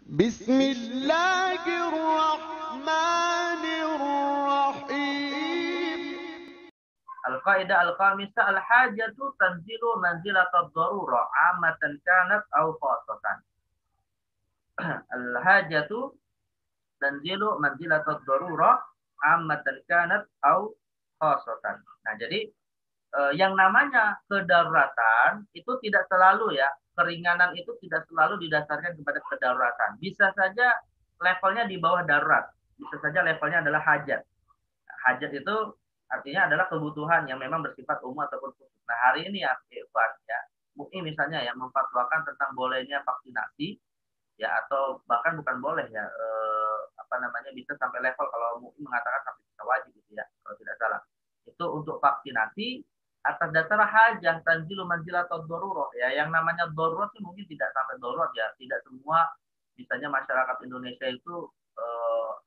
بسم الله الرحمن الرحيم. Al-qaidah al-khamisah al-hajatu tanzilu manzilatad darurah amatan kanat aw khassatan. Al-hajatu tanzilu manzilatad darurah amatan kanat aw khassatan. Nah, jadi yang namanya kedaruratan itu tidak selalu ya, keringanan itu tidak selalu didasarkan kepada kedaruratan. Bisa saja levelnya di bawah darurat, bisa saja levelnya adalah hajat. Hajat itu artinya adalah kebutuhan yang memang bersifat umum ataupun khusus. Nah, hari ini ya, Ikhwan, ya, MUI misalnya ya memfatwakan tentang bolehnya vaksinasi ya, atau bahkan bukan boleh ya, bisa sampai level kalau MUI mengatakan sampai bisa wajib gitu ya, kalau tidak salah. Itu untuk vaksinasi atas dasar hajah tanzilu manzilatad darurah ya, yang namanya darurat sih mungkin tidak sampai darurat ya, tidak semua misalnya masyarakat Indonesia itu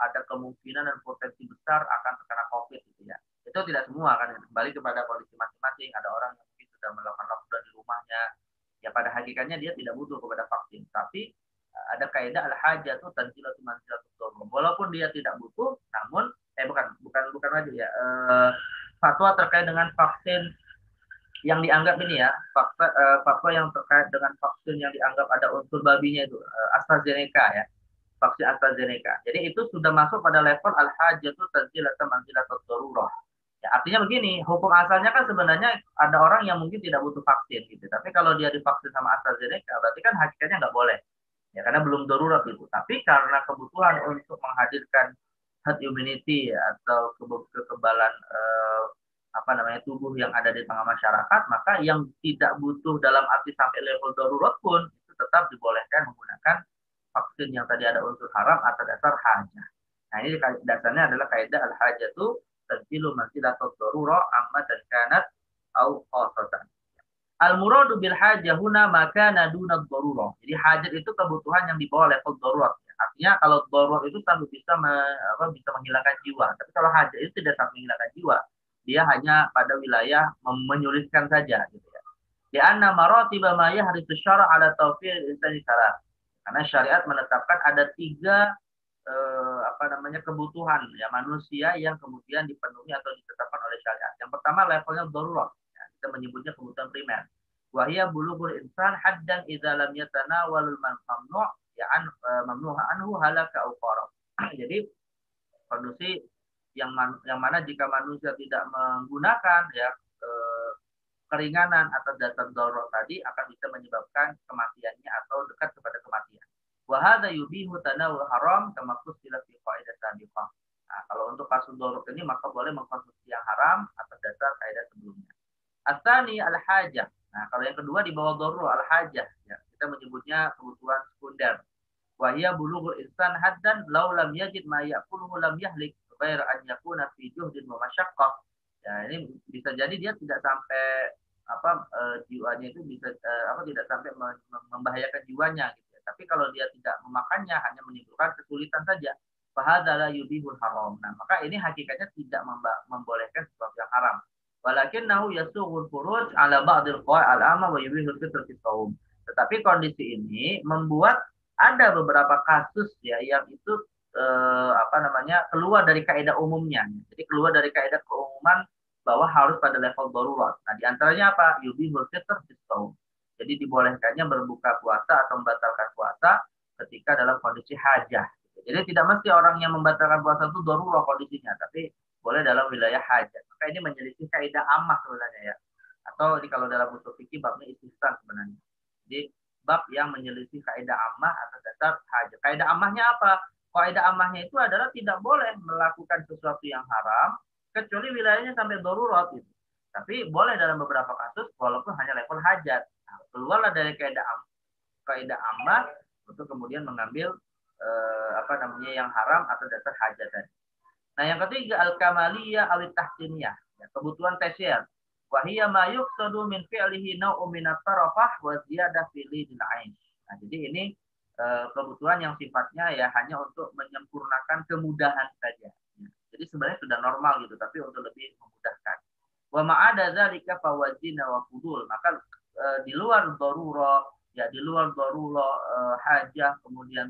ada kemungkinan dan potensi besar akan terkena COVID gitu ya. Itu tidak semua kan, kembali kepada kondisi masing-masing. Ada orang yang mungkin sudah melakukan lockdown di rumahnya, ya pada hakikatnya dia tidak butuh kepada vaksin. Tapi ada kaidah al-hajatu tanzilatu manzilatud darurah. Walaupun dia tidak butuh, namun bukan lagi ya. Fatwa terkait dengan vaksin yang dianggap ini ya, fatwa yang terkait dengan vaksin yang dianggap ada unsur babinya itu, AstraZeneca ya, vaksin AstraZeneca. Jadi itu sudah masuk pada level al-hajatu tanzilatu manzilatud darurah. Ya, artinya begini, hukum asalnya kan sebenarnya ada orang yang mungkin tidak butuh vaksin gitu. Tapi kalau dia divaksin sama AstraZeneca, berarti kan hakikatnya nggak boleh. Ya, karena belum darurat itu. Tapi karena kebutuhan untuk menghadirkan herd immunity ya, atau kekebalan tubuh yang ada di tengah masyarakat, maka yang tidak butuh dalam arti sampai level darurat pun itu tetap dibolehkan menggunakan vaksin yang tadi ada unsur haram atas dasar hajah. Nah, ini dasarnya adalah kaidah al-hajatu tanzilu manzilatad darurah amma dan kanat au khassatan. Al-muradu bil hajah huna maka naduna darurah. Jadi hajat itu kebutuhan yang di bawah level darurat. Artinya kalau darurat itu sampai bisa menghilangkan jiwa. Tapi kalau hajat itu tidak sampai menghilangkan jiwa. Dia hanya pada wilayah menyulitkan saja gitu ya. Di anna maratiba ma yahrisu syara' ala tawfir insani syara'. Karena syariat menetapkan ada tiga kebutuhan ya manusia yang kemudian dipenuhi atau ditetapkan oleh syariat. Yang pertama levelnya darurat. Ya, kita menyebutnya kebutuhan primer. Wahia bulughul insan haddan idza lam yatanawalul mamnu' ya mamnuha anhu halaka au qarab. Jadi kondisi yang mana jika manusia tidak menggunakan ya keringanan atau dasar darurat tadi akan bisa menyebabkan kematiannya atau dekat kepada kematian. Wa hadza yubihu tanawul haram kama qusila fi qaidah sabiqah. Nah, kalau untuk kasus darurat ini maka boleh mengkonsumsi yang haram atas dasar kaidah sebelumnya. Asani al-hajah. Nah, kalau yang kedua di bawah darurat al-hajah ya, kita menyebutnya kebutuhan sekunder. Wa hiya bulughul insan haddan law lam yajid ma ya'kuluhu lam yahlik ghaira an yakuna fi juhdin wa masyaqqah. Ya, ini bisa jadi dia tidak sampai jiwanya itu bisa tidak sampai membahayakan jiwanya gitu ya. Tapi kalau dia tidak memakannya hanya menimbulkan kesulitan saja. Fahadzala yubihul haram. Nah, maka ini hakikatnya tidak membolehkan sesuatu yang haram. Walakinnahu yasughul furuj ala ba'dil qawaid al-amma wa yubihul fitr fi shaum. Tetapi kondisi ini membuat ada beberapa kasus ya yang itu keluar dari kaidah umumnya. Jadi keluar dari kaidah keumuman bahwa harus pada level darurat. Nah, di antaranya apa? Yubihul fitr fi shaum. Jadi dibolehkannya berbuka puasa atau membatalkan puasa ketika dalam kondisi hajah. Jadi tidak mesti orang yang membatalkan puasa itu darurat kondisinya, tapi boleh dalam wilayah hajat. Maka ini menyelisih kaidah ammah sebenarnya ya. Atau kalau dalam usul fikih babnya istisna sebenarnya. Jadi bab yang menyelisih kaidah ammah atas dasar hajat. Kaidah ammahnya apa? Kaidah ammahnya itu adalah tidak boleh melakukan sesuatu yang haram kecuali wilayahnya sampai darurat itu. Tapi boleh dalam beberapa kasus walaupun hanya level hajat. Nah, keluarlah dari kaidah ammah untuk kemudian mengambil yang haram atau dasar hajat tadi. Nah, yang ketiga al-kamaliyah awit tahsiniyah, ya, kebutuhan tersier. Wa hiya ma yuqsadu min fi'lihi naw'un min at-tarafah wa ziyadah fi lidil ain. Nah, jadi ini kebutuhan yang sifatnya ya hanya untuk menyempurnakan kemudahan saja. Ya. Jadi sebenarnya sudah normal gitu, tapi untuk lebih memudahkan. Wa ma'ada dzalika fawazina wa fudul. Maka di luar darurah, ya di luar darurah hajah kemudian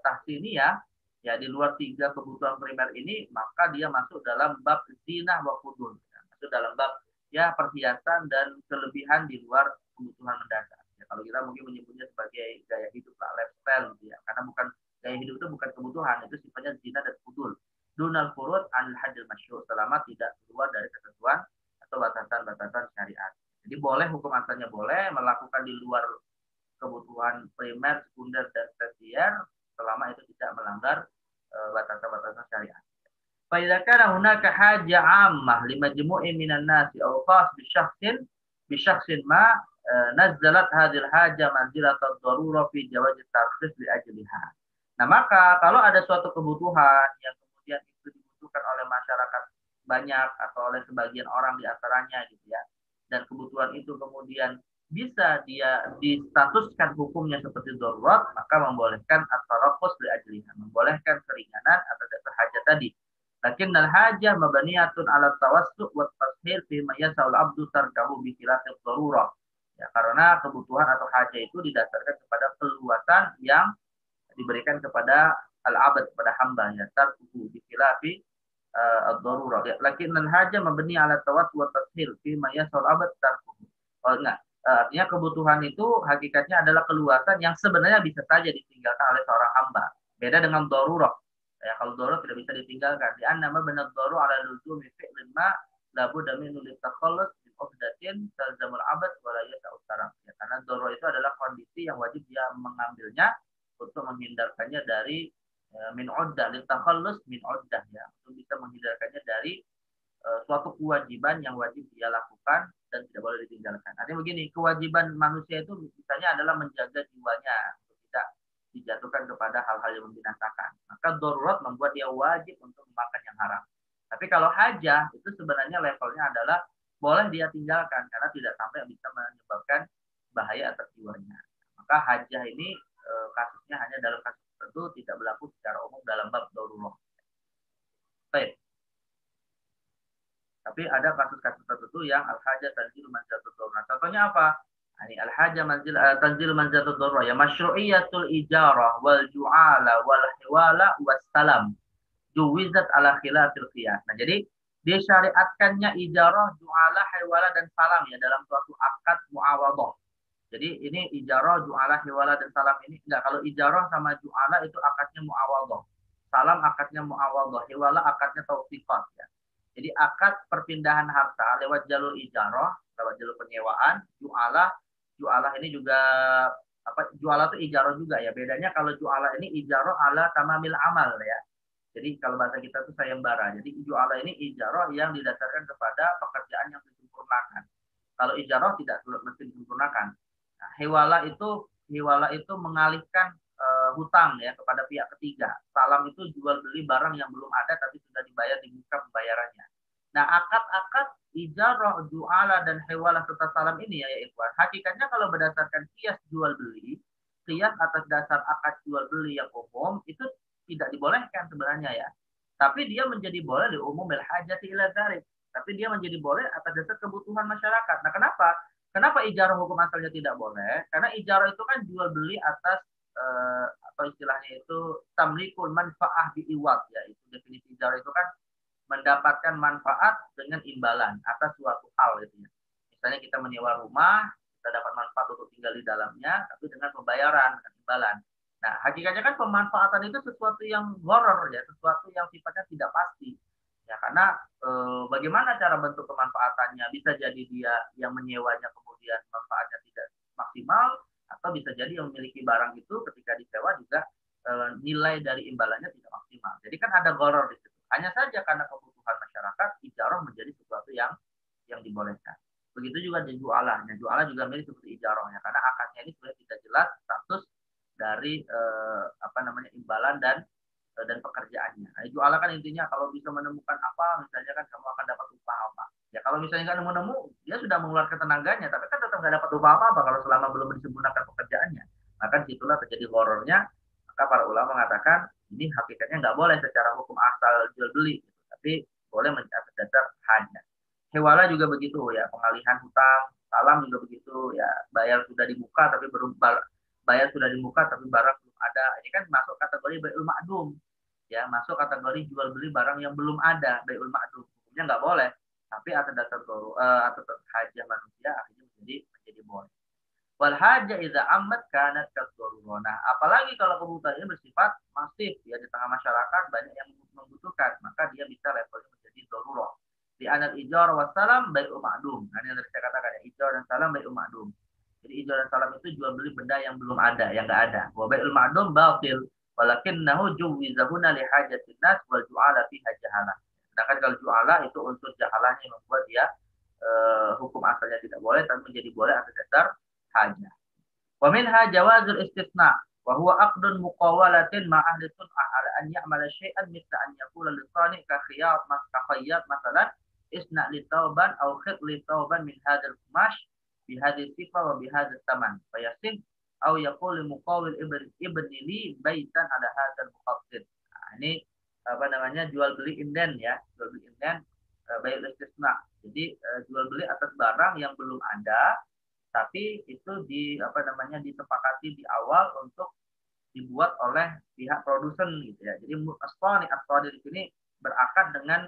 tahsiniyah, ya di luar 3 kebutuhan primer ini, maka dia masuk dalam bab zinah wa fudul. Masuk dalam bab ya perhiasan dan kelebihan di luar kebutuhan mendasar. Ya, kalau kita mungkin menyebutnya sebagai gaya hidup, lifestyle gitu ya. Karena bukan gaya hidup itu bukan kebutuhan, itu sifatnya zinah dan fudul. Dunal furud anil hadil masyhur, selama tidak keluar dari ketentuan atau batasan-batasan syariat. Jadi boleh, hukum asalnya boleh melakukan di luar kebutuhan primer, sekunder, dan tersier selama itu tidak melanggar batasan-batasan syariat. Fa'idza kana hunaka haja 'ammah limajmu'in minan nasi aw khas bi syakhsin ma nazzalat hadhil haja manzilat ad-darurah fi jawaz at-tarkhis li ajliha. Nah, maka kalau ada suatu kebutuhan yang kemudian itu dibutuhkan oleh masyarakat banyak atau oleh sebagian orang di antaranya gitu ya, dan kebutuhan itu kemudian bisa dia distatuskan hukumnya seperti darurat, maka membolehkan at-tarakhus li ajliha, membolehkan keringanan atas dasar hajat tadi. Lakin al-hajah mabaniyatun ala tawassu' wa tashil fi ma yas'al abdu tarkahu bi khilafid darurah. Ya, karena kebutuhan atau hajat itu didasarkan kepada keluasan yang diberikan kepada al-abad, kepada hamba, ya, tarkuhu bi khilafi ad-darurah. Lakin al-hajah mabni ala tawassu' wa tashil fi ma yas'al abad tarkuhu. Oh, enggak. Artinya kebutuhan itu hakikatnya adalah keluasan yang sebenarnya bisa saja ditinggalkan oleh seorang hamba. Beda dengan darurah. Ya, kalau darurat tidak bisa ditinggalkan. Di annama benar darurat ala luzumi fi'lin ma labu damin nulit takhallus min uqdatin talzamul abad wala yasa'u taraf. Ya, karena darurat itu adalah kondisi yang wajib dia mengambilnya untuk menghindarkannya dari min uddah, lit takhallus min uddah, ya, untuk bisa menghindarkannya dari suatu kewajiban yang wajib dia lakukan dan tidak boleh ditinggalkan. Artinya begini, kewajiban manusia itu misalnya adalah menjaga jiwanya untuk tidak dijatuhkan kepada hal-hal yang membinasakan. Maka darurat membuat dia wajib untuk memakan yang haram. Tapi kalau hajah itu sebenarnya levelnya adalah boleh dia tinggalkan karena tidak sampai bisa menyebabkan bahaya atas jiwanya. Maka hajah ini kasusnya hanya dalam kasus tertentu, tidak berlaku secara umum dalam bab darurat. Baik. Tapi ada kasus-kasus tertentu yang al-hajah tanzilu manzilatud darurat. Contohnya apa? Ini al-hajah tanzilu manzilatud darurat, ya, masyru'iyatul ijarah wal ju'ala wal hiwala wassalam juwizat ala khilafil qiyas. Nah, jadi disyariatkannya ijarah, ju'ala, hiwala dan salam ya dalam suatu akad muawadhah. Jadi ini ijarah, ju'ala, hiwala dan salam ini enggak, kalau ijarah sama ju'ala itu akadnya muawadhah. Salam akadnya muawadhah, hiwala akadnya tausiqat ya. Jadi akad perpindahan harta lewat jalur ijarah, lewat jalur penyewaan, ju'alah ini juga apa, ju'alah itu ijarah juga ya. Bedanya kalau ju'alah ini ijarah ala tamamil amal ya. Jadi kalau bahasa kita itu sayembara. Jadi ju'alah ini ijarah yang didasarkan kepada pekerjaan yang disempurnakan. Kalau ijarah tidak mesti disempurnakan. Nah, hiwala itu mengalihkan hutang ya kepada pihak ketiga. Salam itu jual beli barang yang belum ada tapi sudah dibayar di muka pembayarannya. Nah, akad-akad ijarah, ju'ala dan hiwala serta salam ini ya ikhwan, hakikatnya kalau berdasarkan qiyas jual beli, qiyas atas dasar akad jual beli yang umum itu tidak dibolehkan sebenarnya ya. Tapi dia menjadi boleh di umum bil hajati ila dzalik. Tapi dia menjadi boleh atas dasar kebutuhan masyarakat. Nah, kenapa? Kenapa ijarah hukum asalnya tidak boleh? Karena ijarah itu kan jual beli atas atau istilahnya itu tamlikul manfaah bi'iwad ya. Itu definisi ijarah itu kan mendapatkan manfaat dengan imbalan atas suatu hal gitu ya. Misalnya kita menyewa rumah, kita dapat manfaat untuk tinggal di dalamnya tapi dengan pembayaran, dengan imbalan. Nah, hakikatnya kan pemanfaatan itu sesuatu yang gharar ya, sesuatu yang sifatnya tidak pasti. Ya, karena bagaimana cara bentuk pemanfaatannya? Bisa jadi dia yang menyewanya kemudian manfaatnya tidak maksimal, atau bisa jadi yang memiliki barang itu ketika disewa juga nilai dari imbalannya tidak maksimal. Jadi kan ada gharar di situ. Hanya saja karena kebutuhan masyarakat, ijarah menjadi sesuatu yang dibolehkan. Begitu juga di ju'alah. Ju'alah juga mirip seperti ijarahnya karena akadnya ini sebenarnya tidak jelas status dari imbalan dan pekerjaannya. Nah, ju'alah kan intinya kalau bisa menemukan apa, misalnya kan kamu akan dapat upah apa. Ya kalau misalnya nggak nemu-nemu, dia sudah mengeluarkan tenaganya, tapi kan tetap nggak dapat upah apa kalau selama belum disempurnakan pekerjaannya. Maka disitulah terjadi horornya. Maka para ulama mengatakan ini hakikatnya nggak boleh secara hukum asal jual beli, gitu. Tapi boleh mencatat dasar hajat. Hewala juga begitu ya, pengalihan hutang, salam juga begitu ya, bayar sudah di muka tapi barang belum ada. Ini kan masuk kategori bai'ul ma'dum. Ya, masuk kategori jual beli barang yang belum ada, bai'ul ma'dum. Hukumnya nggak boleh. Tapi atas dasar atau hajah manusia akhirnya menjadi boleh. Wal haja idza ammat kanat kadharurah. Nah, apalagi kalau kebutuhan ini bersifat masif ya, di tengah masyarakat banyak yang membutuhkan, maka dia bisa levelnya menjadi darurah. Di anal ijar wassalam bai'u ma'dum. Nah, ini yang saya katakan ya, ijar dan salam bai'u ma'dum. Jadi ijar dan salam itu jual beli benda yang belum ada, yang enggak ada. Wa bai'ul ma'dum batil, walakinnahu juwizahuna li hajatin nas wal ju'ala fi hajahalah. Sedangkan kalau ju'ala itu unsur jahalahnya yang membuat dia hukum asalnya tidak boleh, tapi menjadi boleh atas dasar hajah. Wa minha jawazul istisna wa huwa aqdun muqawalatin ma ahli sun'ah ala an ya'mala syai'an mithla an yaqula lisani ka khiyat masalan isna li tauban aw khit li tauban min hadzal qumash bi hadhihi sifa wa bi hadzal taman fa yasin aw yaqul li muqawil ibni li baitan ala hadzal muqaddir. Nah, ini apa namanya, jual beli inden ya, jual beli inden bai'ul istisna. Jadi jual beli atas barang yang belum ada, tapi itu disepakati di awal untuk dibuat oleh pihak produsen gitu ya. Jadi as-sani di sini berakad dengan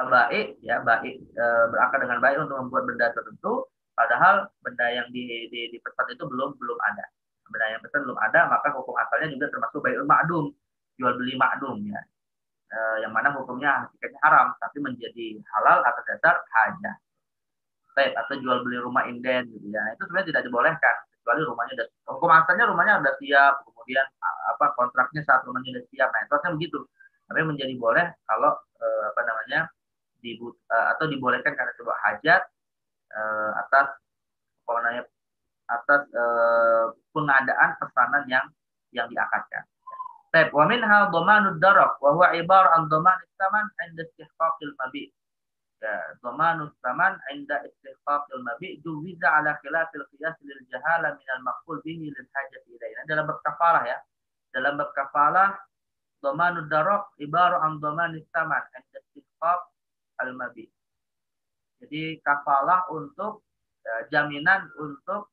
baik ya, berakad dengan baik untuk membuat benda tertentu, padahal benda yang dipesan itu belum ada. Benda yang pesan belum ada, maka hukum asalnya juga termasuk bai'ul ma'dum, jual beli ma'dum ya. Yang mana hukumnya hakikatnya haram tapi menjadi halal atas dasar hajah. Atau jual beli rumah inden gitu ya. Itu sebenarnya tidak dibolehkan kecuali rumahnya sudah, hukum asalnya rumahnya sudah siap, kemudian kontraknya saat rumahnya sudah siap. Nah, itu akan begitu. Tapi menjadi boleh kalau atau dibolehkan karena sebuah hajat atas pengadaan pesanan yang diakadkan. Wa minha dhamanud darab wa huwa ibarah an dhaman tsaman 'inda istihqaqil mabi'. Dhamanus tsaman 'inda istihqaqil mabi' juwiza 'ala khilafil qiyas lil jahala min al maqbul bihi lil hajati ilaina. Dalam bab kafalah ya. Dalam bab kafalah dhamanud darab ibarah an dhamanis tsaman 'inda istihqaq al mabi'. Jadi kafalah untuk jaminan untuk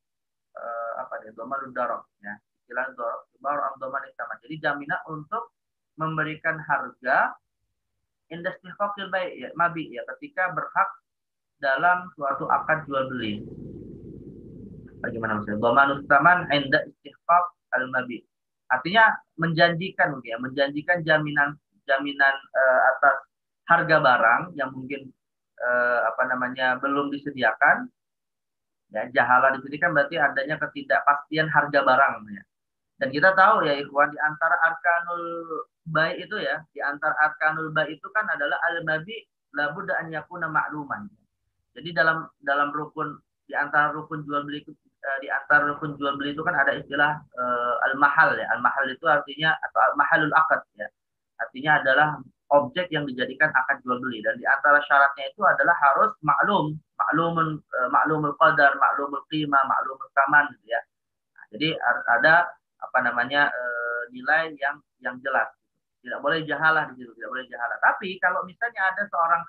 dhamanud darab ya. Istilah ibarah an dhamanis tsaman. Jadi jaminan untuk memberikan harga industri fakil baik ya, mabi ya, ketika berhak dalam suatu akad jual beli. Bagaimana maksudnya? Dhamanus tsaman 'inda istihqaq al-mabi. Artinya menjanjikan ya, menjanjikan jaminan atas harga barang yang mungkin belum disediakan. Ya, jahala di sini kan berarti adanya ketidakpastian harga barang ya. Dan kita tahu ya ikhwan, di antara arkanul bai itu ya, di antara arkanul bai itu kan adalah al-mabi labudda an yakuna ma'luman. Jadi dalam rukun di antara rukun jual beli itu kan ada istilah al-mahal ya. Al-mahal itu artinya atau al-mahalul aqd ya. Artinya adalah objek yang dijadikan akad jual beli, dan di antara syaratnya itu adalah harus maklumul qadar, maklumul qimah, maklumul tsaman gitu ya. Nah, jadi harus ada nilai yang jelas. Tidak boleh jahalah di situ, tidak boleh jahalah. Tapi kalau misalnya ada seorang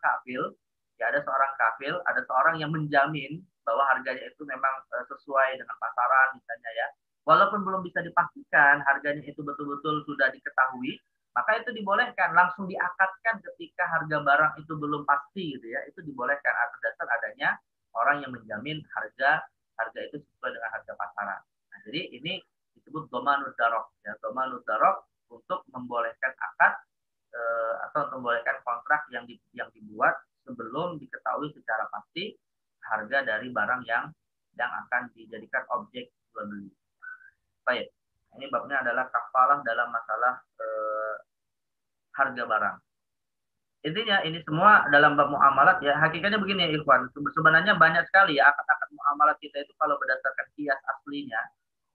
seorang yang menjamin bahwa harganya itu memang sesuai dengan pasaran misalnya ya, walaupun belum bisa dipastikan harganya itu betul-betul sudah diketahui, maka itu dibolehkan langsung diakadkan ketika harga barang itu belum pasti gitu ya. Itu dibolehkan atas dasar adanya orang yang menjamin harga itu sesuai dengan harga pasaran. Nah, jadi ini disebut dhamanud darab ya, dhamanud darab untuk membolehkan akad atau membolehkan kontrak yang dibuat sebelum diketahui secara pasti harga dari barang yang akan dijadikan objek jual beli. Baik, ini babnya adalah kafalah dalam masalah harga barang. Intinya ini semua dalam bab muamalat ya. Hakikatnya begini ya ikhwan, sebenarnya banyak sekali ya akad-akad muamalat kita itu kalau berdasarkan kias aslinya.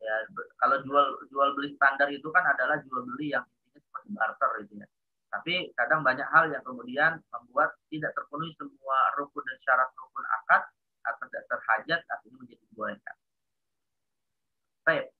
Ya, kalau jual beli standar itu kan adalah jual beli yang intinya seperti barter gitu ya. Tapi kadang banyak hal yang kemudian membuat tidak terpenuhi semua rukun dan syarat rukun akad atas dasar hajat, akhirnya menjadi dibolehkan. Baik,